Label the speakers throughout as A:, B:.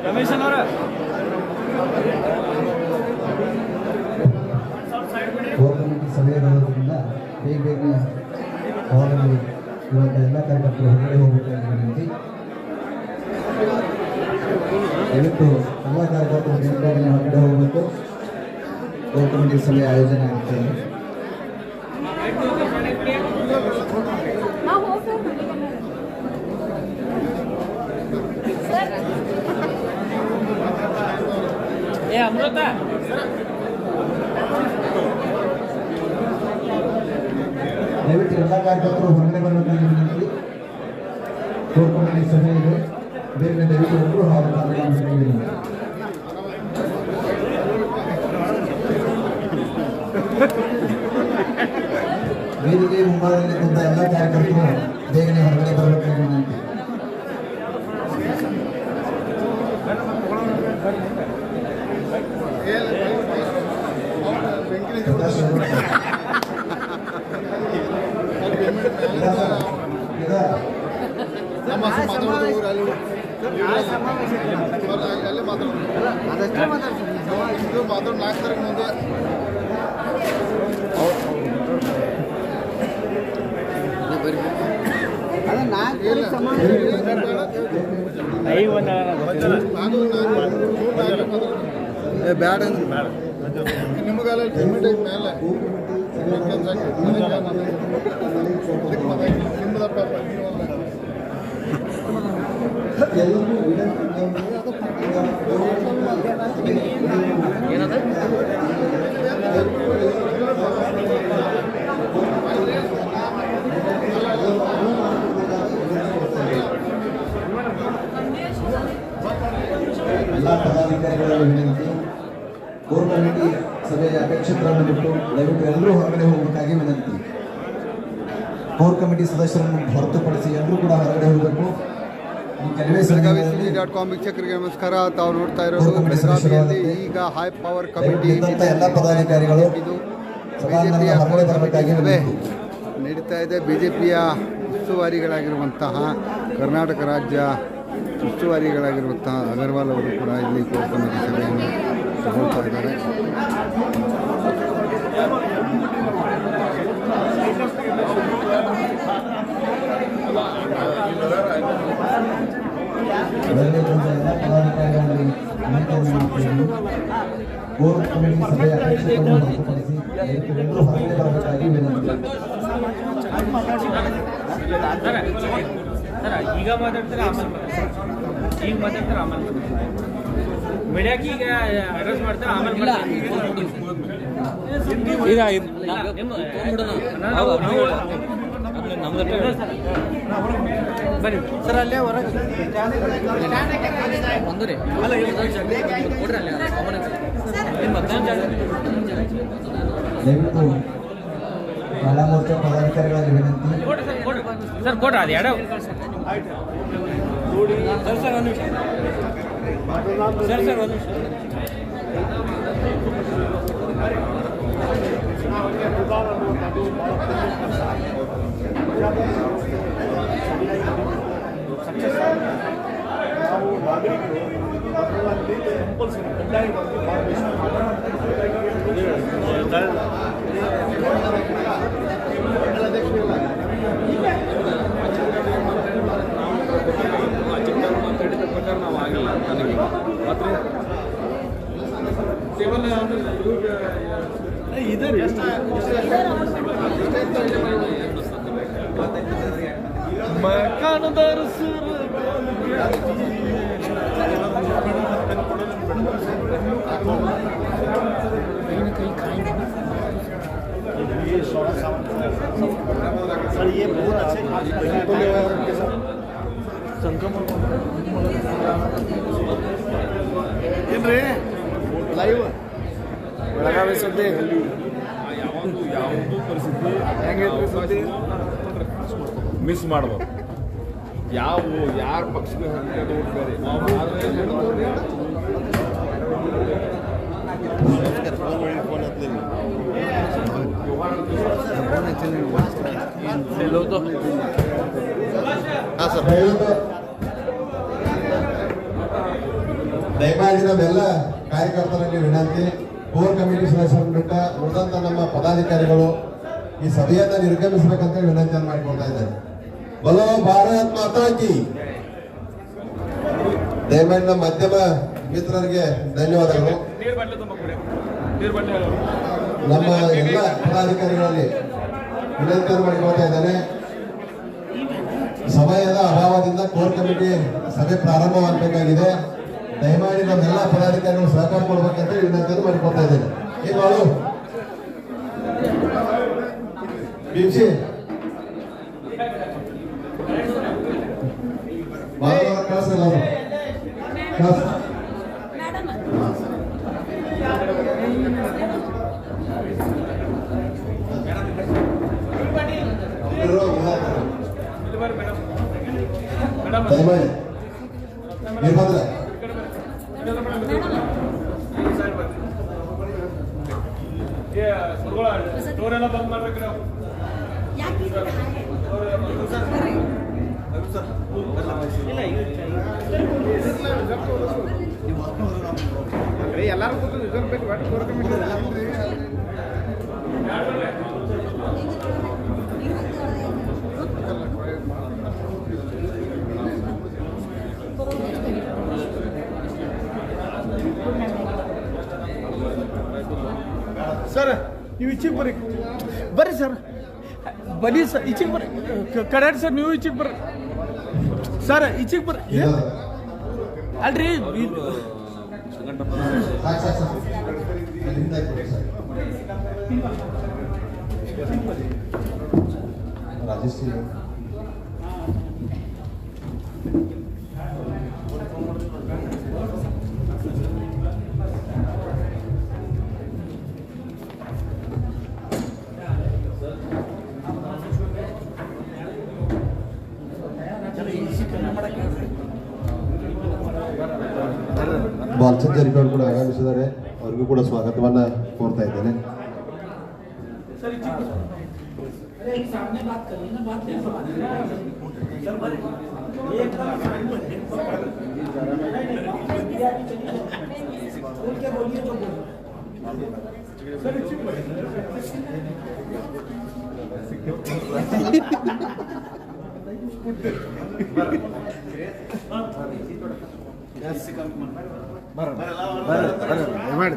A: ರಮೇಶನ್ ಅವರ
B: ಸಭೆ ಇರೋದ್ರಿಂದ ಬೇಗ ಬೇಗ ಅವರಲ್ಲಿ ಇವಾಗ ಎಲ್ಲ ಕಾರ್ಯಕರ್ತರು ಹೊರಗಡೆ ಹೋಗಬೇಕಾಗಿ ವಿನಂತಿ. ದಯವಿಟ್ಟು ಎಲ್ಲ ಕಾರ್ಯಕರ್ತರು ಬೇಗ ಬೇಗನೆ ಹೊರಗಡೆ ಹೋಗಬೇಕು. ಕೋರ್ ಕಮಿಟಿ ಸಭೆ ಆಯೋಜನೆ ಆಗುತ್ತೆ.
A: ಅಮೃತ
B: ದಯವಿಟ್ಟು ಎಲ್ಲ ಕಾರ್ಯಕರ್ತರು ಹೊರಗಡೆ ಬರಬೇಕಾಗಿ ವಿನಂತಿ. ಕೋರ್ ಕಮಿಟಿ ಸಭೆ ಇದೆ, ಬೇರೆ ದಯವಿಟ್ಟು ಎಲ್ಲರೂ ಹಾಜರಾಗಬೇಕಾಗಿ ವಿನಂತಿ. ವೇದಿಕೆ ಮುಂಭಾಗದಲ್ಲಿ ಕುಂತ ಎಲ್ಲ ಕಾರ್ಯಕರ್ತರು ಬೇಗನೆ ಹೊರಗಡೆ ಬರಬೇಕಾಗಿ ವಿನಂತಿ. ಬ್ಯಾಡ ನಿಮಗೆಲ್ಲ ಲಿಮಿಟ್ ಐತೆ ಮೇಲೆ ಎಲ್ಲ ಪದಾಧಿಕಾರಿಗಳಲ್ಲಿ ವಿನಂತಿ. ಕೋರ್ ಕಮಿಟಿ ಸಭೆಯ ಅಧ್ಯಕ್ಷರನ್ನು ಬಿಟ್ಟು ದಯವಿಟ್ಟು ಎಲ್ಲರೂ ಹೊರಗಡೆ ಹೋಗಬೇಕಾಗಿ ವಿನಂತಿ. ಕೋರ್ ಕಮಿಟಿ ಸದಸ್ಯರನ್ನು ಹೊರತುಪಡಿಸಿ ಎಲ್ಲರೂ ಕೂಡ ಹೊರಗಡೆ ಹೋಗಬೇಕು.
C: ಬೆಳಗಾವಿ.com ವೀಕ್ಷಕರಿಗೆ ನಮಸ್ಕಾರ. ತಾವು ನೋಡ್ತಾ ಇರೋದು ಬೆಳಗಾವಿಯಲ್ಲಿ ಈಗ ಹೈ ಪವರ್ ಕಮಿಟಿ
B: ಎಲ್ಲ ಪದಾಧಿಕಾರಿಗಳು
C: ನಡೀತಾ ಇದೆ. ಬಿಜೆಪಿಯ ಉಸ್ತುವಾರಿಗಳಾಗಿರುವಂತಹ ಕರ್ನಾಟಕ ರಾಜ್ಯ ಉಸ್ತುವಾರಿಗಳಾಗಿರುವಂತಹ ಅಗರ್ವಾಲ್ ಅವರು ಕೂಡ ಇಲ್ಲಿ ಕೋರ್ ಕಮಿಟಿ ಸಭೆಯನ್ನು ತಗೊಳ್ತಾ ಇದ್ದಾರೆ.
B: ಕೋರ್ ಕಮಿಟಿ ಸಭೆಯ ಅಧ್ಯಕ್ಷರನ್ನು ಹೊರತುಪಡಿಸಿ ಎಲ್ಲರೂ ಹೊರಗಡೆ ಬರಬೇಕಾಗಿ ವಿನಂತಿ.
A: ಈಗ ಮಾತಾಡ್ತಾರೆ ಆಮೇಲೆ ಮೀಡಿಯಾಕ್ಕೆ ಈಗ ಅಡ್ರೆಸ್ ಮಾಡ್ತಾರೆ ಆಮೇಲೆ ಬನ್ನಿ ಸರ್. ಅಲ್ಲೇ ಹೊರಗೆ ಬಂದ್ರಿ
B: ದಯವಿಟ್ಟು ಮಹಿಳಾ ಮೋರ್ಚಾ ಪದಾಧಿಕಾರಿಗಳಲ್ಲಿ ವಿನಂತಿ.
A: ಸರ್ ಕೊಡ್ರಿ ಅದು ಎರಡು ಸರ್ ಒಂದು ನಿಮಿಷ ಸರ್ ಒಂದು ನಿಮಿಷ.
D: ನಾವು ನಾಗರಿಕರು ಕಂಪಲ್ಸರಿ ಕಡ್ಡಾಯವಾಗಿ
A: ಪ್ರಕಾರ ನಾವು ಆಗಿಲ್ಲ ನನಗೆ ಮಾತ್ರ ಕೇವಲ ಇದೆ ಮಕಾನದಾರ
D: सर ये बहुत अच्छे संक्रमण ಏನ್ರಿ ಲೈವ್ ಬೆಳಗಾವಿ ಸುದ್ದಿ ಯಾವುದು ಪರಿಸ್ಥಿತಿ ಹೆಂಗೈತ್ರಿ ಸುದ್ದಿ ಮಿಸ್ ಮಾಡ್ಬೋದು. ಯಾರ ಪಕ್ಷಕ್ಕೆ
C: ಸರ್.
B: ದಯಮಾಡಿ ನಮ್ಮೆಲ್ಲ ಕಾರ್ಯಕರ್ತರಲ್ಲಿ ವಿನಂತಿ, ಕೋರ್ ಕಮಿಟಿ ಸದಸ್ಯರನ್ನು ಬಿಟ್ಟ ಉಳಿದಂತ ನಮ್ಮ ಪದಾಧಿಕಾರಿಗಳು ಈ ಸಭೆಯನ್ನ ನಿರ್ಗಮಿಸಬೇಕಂತ ವಿನಂತಿಯನ್ನು ಮಾಡಿಕೊಳ್ತಾ ಇದ್ದಾರೆ. ಬಲೋ ಭಾರತ್ ಮಾತಾ ಕಿ. ದಯಮಾಡಿ ನಮ್ಮ ಮಾಧ್ಯಮ ಮಿತ್ರರಿಗೆ ಧನ್ಯವಾದಗಳು. ನಮ್ಮ ಎಲ್ಲ ಪದಾಧಿಕಾರಿಗಳಲ್ಲಿ ವಿನಂತಿಯನ್ನು ಮಾಡಿಕೊಳ್ತಾ ಇದ್ದೇನೆ. ಸಮಯದ ಅಭಾವದಿಂದ ಕೋರ್ ಕಮಿಟಿ ಸಭೆ ಪ್ರಾರಂಭವಾಗಬೇಕಾಗಿದೆ. ದಯಮಾಡಿ ನಮ್ಮೆಲ್ಲ ಪದಾಧಿಕಾರಿಗಳು ಸಹಕಾರ ಕೊಡ್ಬೇಕಂತ ವಿನಂತಿಯನ್ನು ಮಾಡಿಕೊಳ್ತಾ ಇದ್ದೇನೆ. ಏನ್ ಮಾಡು ಬಿಸಿ ಕಳಿಸಲ್ಲ ದಯಮಾಡಿ ನಿರ್ಬಂಧ
A: ಸ್ಟೋರ್ ಎಲ್ಲ ಬಂದ್ ಮಾಡ್ಬೇಕ್ರಿ ನಾವು. ಎಲ್ಲಾರು
E: ಸರ್ ನೀವು ಈಚೆಗೆ ಬರ್ರಿ ಬರ್ರಿ ಸರ್, ಬನ್ನಿ ಸರ್, ಈಚೆಗೆ ಬರ್ರಿ. ಕರೆಕ್ಟ್ ಸರ್, ನೀವು ಈಚೆಗೆ ಬರ್ರಿ ಸರ್, ಈಚೆಗೆ ಬರ್ರಿ. ಅಲ್ರಿ
B: ರಾಜೇಶ್ ಬಾಲಚಂದ್ ಜಾರಕಿಹೊಳಿ ಕೂಡ ಆಗಮಿಸಿದ್ದಾರೆ. ಅವರಿಗೂ ಕೂಡ ಸ್ವಾಗತವನ್ನ ಕೋರ್ತಾ ಇದ್ದೇನೆ.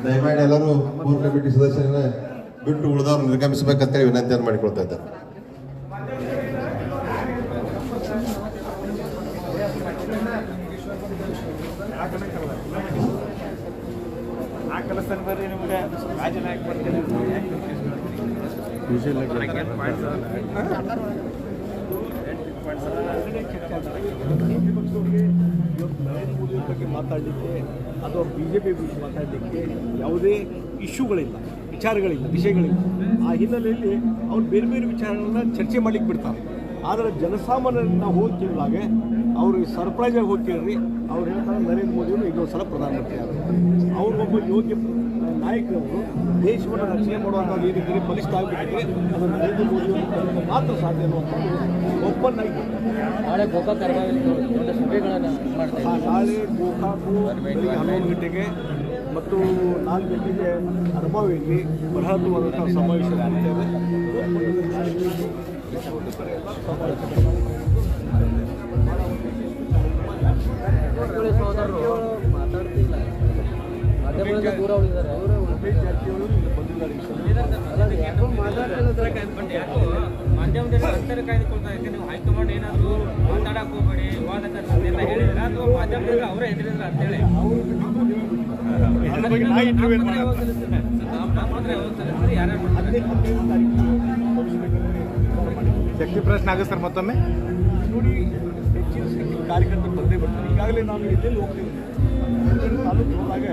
B: ದಯಮಾಡಿ ಎಲ್ಲರೂ ಕೋರ್ ಕಮಿಟಿ ಸದಸ್ಯರನ್ನ ಬಿಟ್ಟು ಉಳಿದವ್ರು ನಿರ್ಗಮಿಸಬೇಕಂತೇಳಿ ವಿನಂತಿಯನ್ನು ಮಾಡಿಕೊಳ್ತಾ ಇದ್ದಾರೆ.
A: ಬರ್ರಿ ನಿಮ್ಗೆ ರಾಜನ ಹಾಕಿ ಬರ್ತೀನಿ.
E: ನರೇಂದ್ರ ಮೋದಿ ಬಗ್ಗೆ ಮಾತಾಡಲಿಕ್ಕೆ ಅಥವಾ BJP ಬಗ್ಗೆ ಮಾತಾಡಲಿಕ್ಕೆ ಯಾವುದೇ ಇಶ್ಯೂಗಳಿಲ್ಲ, ವಿಷಯಗಳಿಲ್ಲ. ಆ ಹಿನ್ನೆಲೆಯಲ್ಲಿ ಅವ್ರು ಬೇರೆ ಬೇರೆ ವಿಚಾರಗಳನ್ನ ಚರ್ಚೆ ಮಾಡಲಿಕ್ಕೆ ಬಿಡ್ತಾರೆ. ಆದರೆ ಜನಸಾಮಾನ್ಯರನ್ನ ಹೋಗಿ ಕೇಳಿದಾಗ ಅವರು ಸರ್ಪ್ರೈಸಾಗಿ ಹೋಗಿ ಕೇಳ್ರಿ, ಅವ್ರು ಹೇಳ್ತಾರೆ ನರೇಂದ್ರ ಮೋದಿಯವರು ಇನ್ನೊಂದು ಸಲ ಪ್ರಧಾನಮಂತ್ರಿ ಆದರು. ಅವ್ರಿಗೊಬ್ಬ ಯೋಗ್ಯ ನಾಯಕರವರು ದೇಶವನ್ನು ರಕ್ಷಣೆ ಮಾಡುವಂಥ ಏನಿದ್ರೆ ಬಲಿಷ್ಠ ಆಗಿಬಿಟ್ಟಿದ್ರೆ ಅದು ನರೇಂದ್ರ ಮೋದಿಯವರು ಮಾತ್ರ ಸಾಧ್ಯ ಅನ್ನುವಂಥದ್ದು ಓಪನ್ ಆಗಿ
A: ನಾಳೆ ಗೋಕಾಕ್ ದೊಡ್ಡ ಸಭೆಗಳನ್ನು ಮಾಡ್ತಾರೆ.
E: ನಾಳೆ ಗೋಕಾಕು 11 ಗಂಟೆಗೆ ಮತ್ತು 4 ಗಂಟೆಗೆ ಅರಬಾವಿಯಲ್ಲಿ ಬೃಹತ್ವಾದಂಥ ಸಮಾವೇಶ ನಡೀತೇವೆ.
A: ಸೋದರರು ಮಾತಾಡ್ತಿಲ್ಲ, ಮಾಧ್ಯಮದಿಂದ ದೂರ ಉಳಿದಾರೆ. ಅವರು
E: ರಮೇಶ್ ಜಾರಕಿಹೊಳಿ ಬಂದಿದ್ದಾರೆ.
A: ಮಾಧ್ಯಮದಲ್ಲಿ ಅಂತರ ಕಾಯ್ದುಕೊಳ್ತಾ ಇದ್ದಾರೆ. ನೀವು ಹೈಕಮಾಂಡ್ ಏನಾದರೂ ಮಾತಾಡಕ್ಕೆ ಹೋಗಬೇಡಿ, ವಿವಾದ ಎಲ್ಲ ಹೇಳಿದ್ರೆ ಅಥವಾ ಮಾಧ್ಯಮದಲ್ಲಿ ಅವರೇ ಹೆದರಿದ್ರು ಅಂತೇಳಿ
E: ಶಕ್ತಿ ಪ್ರಶ್ನೆ ಆಗುತ್ತೆ ಸರ್. ಮತ್ತೊಮ್ಮೆ ನೋಡಿ, ಹೆಚ್ಚಿನ ಸಂಖ್ಯೆಯ ಕಾರ್ಯಕರ್ತರು ಬಂದೇ ಬರ್ತಾರೆ. ಈಗಾಗಲೇ ನಾವು ಎಲ್ಲೆಲ್ಲಿ ಹೋಗ್ತೀವಿ ತಾಲೂಕು ಹೋದಾಗ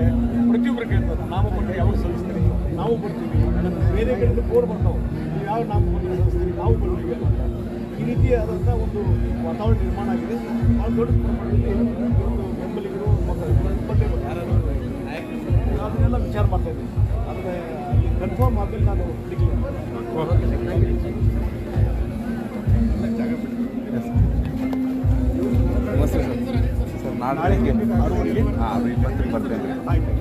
E: ಪ್ರತಿಯೊಬ್ಬರು ಕೇಳ್ತಾರೆ ನಾಮಪತ್ರ ಯಾವಾಗ ಸಲ್ಲಿಸ್ತಾರೆ, ನಾವು ಬರ್ತೀವಿ. ಬೇರೆ ಕಡೆಯಿಂದ ಫೋನ್ ಬರ್ತಾವೆ, ನೀವು ಯಾವ ನಾಮಪತ್ರ ಸಲ್ಲಿಸ್ತೀರಿ, ನಾವು ಬರ್ತೀವಿ ಅಂತ. ಈ ರೀತಿಯಾದಂಥ ಒಂದು ವಾತಾವರಣ ನಿರ್ಮಾಣ ಆಗಿದೆ. ಭಾಳ ದೊಡ್ಡ ಪ್ರಮಾಣದಲ್ಲಿ ಬೆಂಬಲಿಗರು ಬಂದೇ ಬರ್ತಾರೆ. ಅದನ್ನೆಲ್ಲ ವಿಚಾರ ಮಾಡ್ತಾ ಇದ್ದೀನಿ. ಆದರೆ ಕನ್ಫರ್ಮ್ ಆದಮೇಲೆ ನಾನು ಡಿಕ್ಲೇರ್
D: ನಾಳೆ ಬೆಳಿಗ್ಗೆ
E: 6:20ಗೆ
D: ಹಾಂ 20 ಬರ್ತೇನೆ ರೀ
E: ಆಯ್ತು.